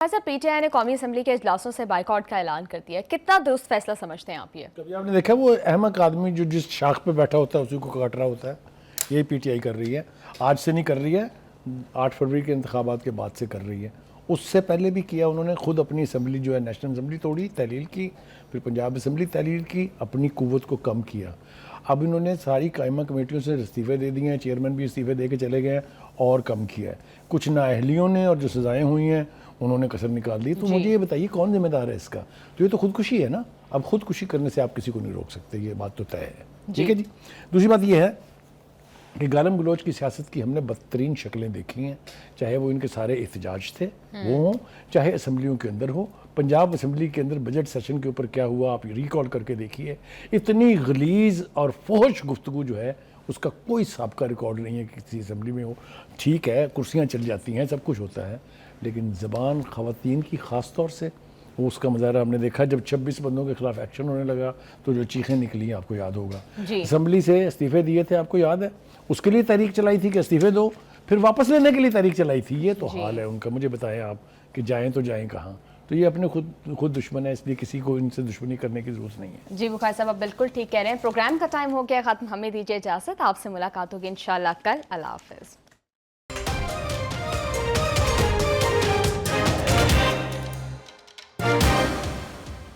Sir, PTI ने कौमी assembly के इजलासों से बाइकआउट का ऐलान कर दिया। कितना दुरुस्त फैसला समझते हैं आप ये? कभी आपने देखा वो अहमक आदमी जो जिस शाख पे बैठा होता है उसी को काट रहा होता है। यही पीटीआई कर रही है, आज से नहीं कर रही है, 8 फरवरी के इंतखाबात के बाद से कर रही है। उससे पहले भी किया उन्होंने, खुद अपनी असम्बली जो है नेशनल असम्बली तोड़ी, तहलील की, फिर पंजाब असम्बली तहलील की, अपनी कुव्वत को कम किया। अब इन्होंने सारी कायमा कमेटियों से इस्तीफ़े दे दिए हैं, चेयरमैन भी इस्तीफ़े दे के चले गए हैं और कम किया है। कुछ नाअहलियों ने और जो सज़ाएँ हुई हैं उन्होंने कसर निकाल दी। तो मुझे ये बताइए कौन जिम्मेदार है इसका? तो ये तो खुदकुशी है ना। अब खुदकुशी करने से आप किसी को नहीं रोक सकते, ये बात तो तय है। ठीक है जी। दूसरी बात ये है कि गालम गलोच की सियासत की हमने बदतरीन शक्लें देखी हैं, चाहे वो इनके सारे एहतजाज थे वो हों, चाहे असम्बलियों के अंदर हो। पंजाब असम्बली के अंदर बजट सेशन के ऊपर क्या हुआ आप रिकॉल करके देखिए। इतनी गलीज और फहश गुफ्तगू जो है उसका कोई साबका रिकॉर्ड नहीं है कि किसी असम्बली में हो। ठीक है, कुर्सियाँ चल जाती हैं, सब कुछ होता है, लेकिन ज़बान ख़वातीन की ख़ास तौर से वो उसका मुजाहरा हमने देखा। जब 26 बंदों के खिलाफ एक्शन होने लगा तो जो चीखें निकली आपको याद होगा। असम्बली से इस्तीफ़े दिए थे, आपको याद है, उसके लिए तहरीक चलाई थी कि इस्तीफ़े दो, फिर वापस लेने के लिए तहरीक चलाई थी। ये तो हाल है उनका। मुझे बताएं आप कि जाएँ तो जाएँ कहाँ? तो ये अपने खुद दुश्मन है, इसलिए किसी को इनसे दुश्मनी करने की जरूरत नहीं है। जी बुखारी साहब, आप बिल्कुल ठीक कह रहे हैं। प्रोग्राम का टाइम हो गया ख़त्म, हमें दीजिए इजाज़त। आपसे मुलाकात होगी इंशाल्लाह कल। अल्लाह हाफ़िज़।